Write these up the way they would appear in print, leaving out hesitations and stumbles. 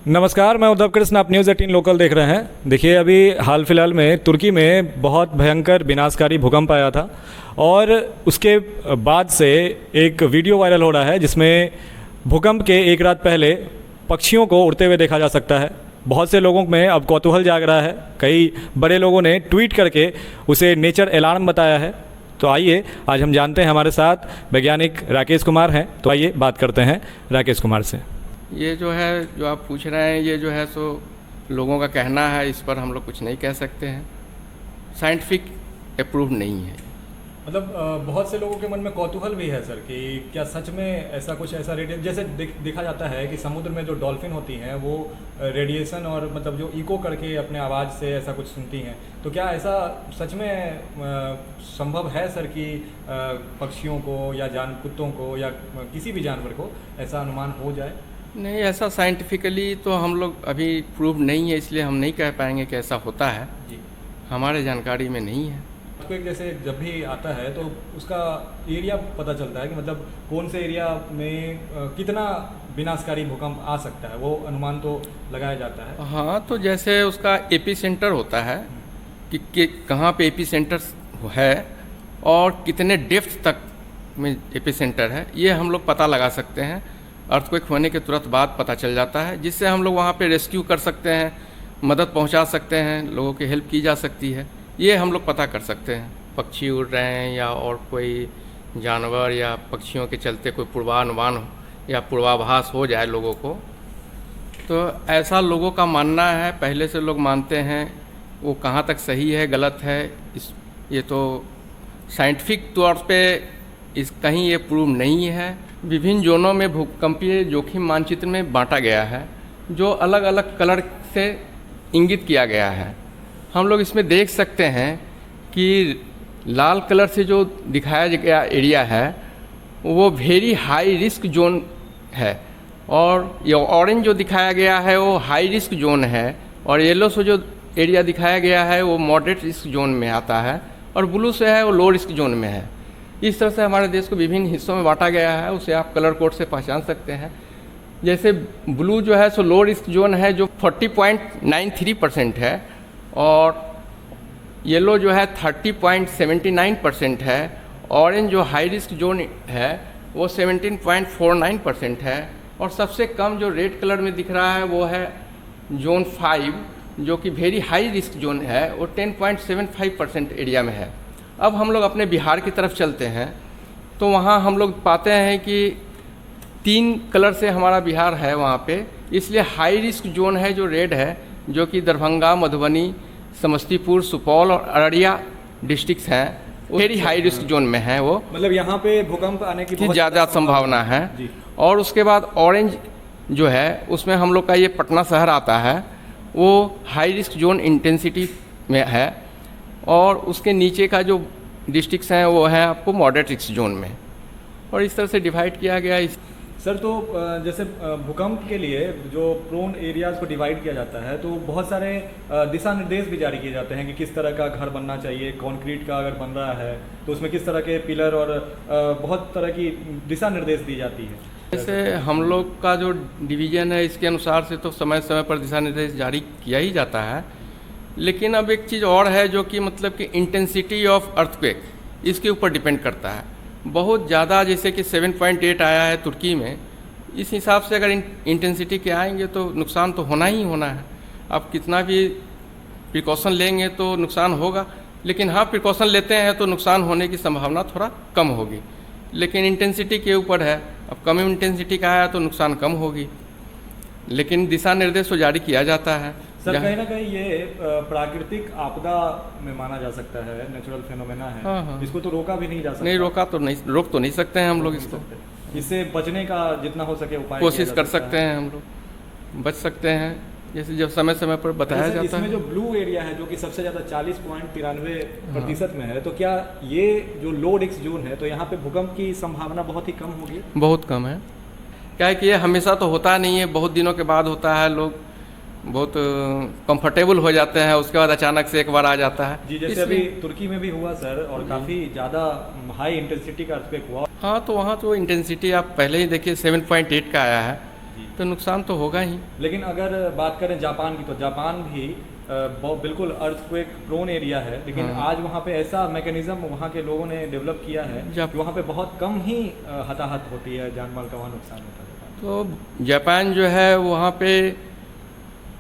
नमस्कार, मैं उद्धव कृष्ण, आप न्यूज़ 18 लोकल देख रहे हैं। देखिए, अभी हाल फिलहाल में तुर्की में बहुत भयंकर विनाशकारी भूकंप आया था और उसके बाद से एक वीडियो वायरल हो रहा है जिसमें भूकंप के एक रात पहले पक्षियों को उड़ते हुए देखा जा सकता है। बहुत से लोगों में अब कौतूहल जाग रहा है। कई बड़े लोगों ने ट्वीट करके उसे नेचर अलार्म बताया है। तो आइए आज हम जानते हैं, हमारे साथ वैज्ञानिक राकेश कुमार हैं। तो आइए बात करते हैं राकेश कुमार से। ये जो है, जो आप पूछ रहे हैं, ये जो है सो लोगों का कहना है, इस पर हम लोग कुछ नहीं कह सकते हैं। साइंटिफिक अप्रूव नहीं है। मतलब बहुत से लोगों के मन में कौतूहल भी है सर कि क्या सच में ऐसा कुछ ऐसा रेडिएशन, जैसे देखा जाता है कि समुद्र में जो डॉल्फिन होती हैं वो रेडिएशन और मतलब जो इको करके अपने आवाज़ से ऐसा कुछ सुनती हैं। तो क्या ऐसा सच में संभव है सर कि पक्षियों को या कुत्तों को या किसी भी जानवर को ऐसा अनुमान हो जाए? नहीं, ऐसा साइंटिफिकली तो हम लोग अभी प्रूव नहीं है, इसलिए हम नहीं कह पाएंगे कि ऐसा होता है जी। हमारे जानकारी में नहीं है। तो जैसे जब भी आता है तो उसका एरिया पता चलता है कि मतलब कौन से एरिया में कितना विनाशकारी भूकंप आ सकता है, वो अनुमान तो लगाया जाता है। हाँ, तो जैसे उसका एपी सेंटर होता है कि कहाँ पे एपी सेंटर है और कितने डेप्थ तक में एपी सेंटर है, ये हम लोग पता लगा सकते हैं। अर्थक्वेक होने के तुरंत बाद पता चल जाता है, जिससे हम लोग वहाँ पे रेस्क्यू कर सकते हैं, मदद पहुँचा सकते हैं, लोगों की हेल्प की जा सकती है। ये हम लोग पता कर सकते हैं। पक्षी उड़ रहे हैं या और कोई जानवर या पक्षियों के चलते कोई पूर्वानुमान या पूर्वाभास हो जाए लोगों को, तो ऐसा लोगों का मानना है, पहले से लोग मानते हैं। वो कहाँ तक सही है गलत है, ये तो साइंटिफिक तौर पे कहीं ये प्रूव नहीं है। विभिन्न जोनों में भूकंपीय जोखिम मानचित्र में बांटा गया है, जो अलग अलग कलर से इंगित किया गया है। हम लोग इसमें देख सकते हैं कि लाल कलर से जो दिखाया गया एरिया है वो वेरी हाई रिस्क जोन है, और ये ऑरेंज जो दिखाया गया है वो हाई रिस्क जोन है, और येलो से जो एरिया दिखाया गया है वो मॉडरेट रिस्क जोन में आता है, और ब्लू से है वो लो रिस्क जोन में है। इस तरह से हमारे देश को विभिन्न हिस्सों में बांटा गया है, उसे आप कलर कोड से पहचान सकते हैं। जैसे ब्लू जो है सो लो रिस्क जोन है, जो 40.93% है, और येलो जो है 30.79% है, ऑरेंज जो हाई रिस्क जोन है वो 17.49% है, और सबसे कम जो रेड कलर में दिख रहा है वो है जोन 5, जो कि वेरी हाई रिस्क जोन है, वो 10.75% एरिया में है। अब हम लोग अपने बिहार की तरफ चलते हैं, तो वहाँ हम लोग पाते हैं कि 3 कलर से हमारा बिहार है वहाँ पे, इसलिए हाई रिस्क जोन है जो रेड है, जो कि दरभंगा, मधुबनी, समस्तीपुर, सुपौल और अररिया डिस्ट्रिक्ट्स हैं, वेरी हाई रिस्क जोन में है वो। मतलब यहाँ पे भूकंप आने की बहुत ज़्यादा संभावना है। और उसके बाद ऑरेंज जो है उसमें हम लोग का ये पटना शहर आता है, वो हाई रिस्क जोन इंटेंसिटी में है, और उसके नीचे का जो डिस्ट्रिक्ट्स हैं वो है आपको मॉडरेट रिस्क जोन में, और इस तरह से डिवाइड किया गया है। सर, तो जैसे भूकंप के लिए जो प्रोन एरियाज़ को डिवाइड किया जाता है, तो बहुत सारे दिशा निर्देश भी जारी किए जाते हैं कि किस तरह का घर बनना चाहिए। कंक्रीट का अगर बन रहा है तो उसमें किस तरह के पिलर और बहुत तरह की दिशा निर्देश दी जाती है। जैसे हम लोग का जो डिवीज़न है, इसके अनुसार से तो समय समय पर दिशा निर्देश जारी किया ही जाता है। लेकिन अब एक चीज़ और है, जो कि मतलब कि इंटेंसिटी ऑफ अर्थक्वेक, इसके ऊपर डिपेंड करता है। बहुत ज़्यादा, जैसे कि 7.8 आया है तुर्की में, इस हिसाब से अगर इंटेंसिटी के आएंगे तो नुकसान तो होना ही होना है। आप कितना भी प्रिकॉशन लेंगे तो नुकसान होगा, लेकिन हाँ, प्रिकॉशन लेते हैं तो नुकसान होने की संभावना थोड़ा कम होगी। लेकिन इंटेंसिटी के ऊपर है, अब कम इंटेंसिटी का आया तो नुकसान कम होगी, लेकिन दिशा निर्देश तो जारी किया जाता है। सर, कहीं ना कहीं ये प्राकृतिक आपदा में माना जा सकता है, नेचुरल फिनोमेना है। हाँ। इसको तो रोका भी नहीं जा सकता। नहीं, रोक तो नहीं सकते हैं हम लोग इसको। इससे बचने का जितना हो सके उपाय कोशिश कर सकते हैं, हम लोग बच सकते हैं, जैसे जब समय समय पर बताया जाता है। इसमें जो ब्लू एरिया है, जो कि सबसे ज़्यादा 40.93% में है, तो क्या ये जो लो रिस्क जोन है, तो यहाँ पे भूकंप की संभावना बहुत ही कम होगी? बहुत कम है। क्या है कि ये हमेशा तो होता नहीं है, बहुत दिनों के बाद होता है, लोग बहुत कंफर्टेबल हो जाते हैं, उसके बाद अचानक से एक बार आ जाता है। जी, जैसे अभी तुर्की में भी हुआ सर, और काफ़ी ज़्यादा हाई इंटेंसिटी का अर्थक्वेक हुआ। हाँ, तो वहाँ तो इंटेंसिटी आप पहले ही देखिए 7.8 का आया है, तो नुकसान तो होगा ही। लेकिन अगर बात करें जापान की, तो जापान भी बिल्कुल अर्थक्वेक प्रोन एरिया है, लेकिन आज वहाँ पे ऐसा मैकेनिज्म वहाँ के लोगों ने डेवलप किया है कि वहाँ पे बहुत कम ही हताहत होती है, जान माल का वहाँ नुकसान होता है। तो जापान जो है वहाँ पे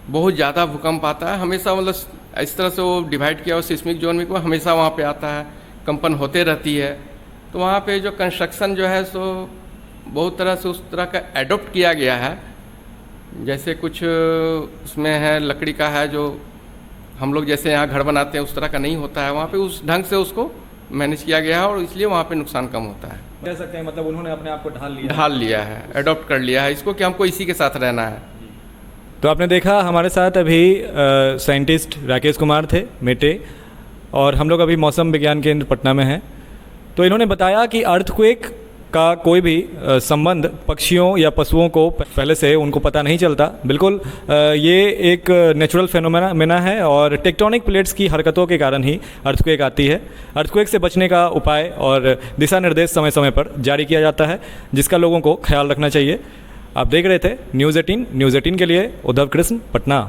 बहुत ज़्यादा भूकंप आता है हमेशा, मतलब इस तरह से वो डिवाइड किया और सिस्मिक जोन में को हमेशा वहाँ पे आता है, कंपन होते रहती है। तो वहाँ पे जो कंस्ट्रक्शन जो है सो बहुत तरह से उस तरह का एडॉप्ट किया गया है, जैसे कुछ उसमें है लकड़ी का है, जो हम लोग जैसे यहाँ घर बनाते हैं उस तरह का नहीं होता है, वहाँ पे उस ढंग से उसको मैनेज किया गया है और इसलिए वहाँ पे नुकसान कम होता है। कह सकते हैं मतलब उन्होंने अपने आप को ढाल लिया है, एडॉप्ट कर लिया है इसको कि हमको इसी के साथ रहना है। तो आपने देखा हमारे साथ अभी साइंटिस्ट राकेश कुमार थे मेटे, और हम लोग अभी मौसम विज्ञान केंद्र पटना में हैं। तो इन्होंने बताया कि अर्थक्वेक का कोई भी संबंध पक्षियों या पशुओं को पहले से उनको पता नहीं चलता। बिल्कुल ये एक नेचुरल फेनोमेना है और टेक्टोनिक प्लेट्स की हरकतों के कारण ही अर्थक्वेक आती है। अर्थक्वेक से बचने का उपाय और दिशा निर्देश समय समय पर जारी किया जाता है, जिसका लोगों को ख्याल रखना चाहिए। आप देख रहे थे न्यूज़ 18 के लिए उद्धव कृष्ण, पटना।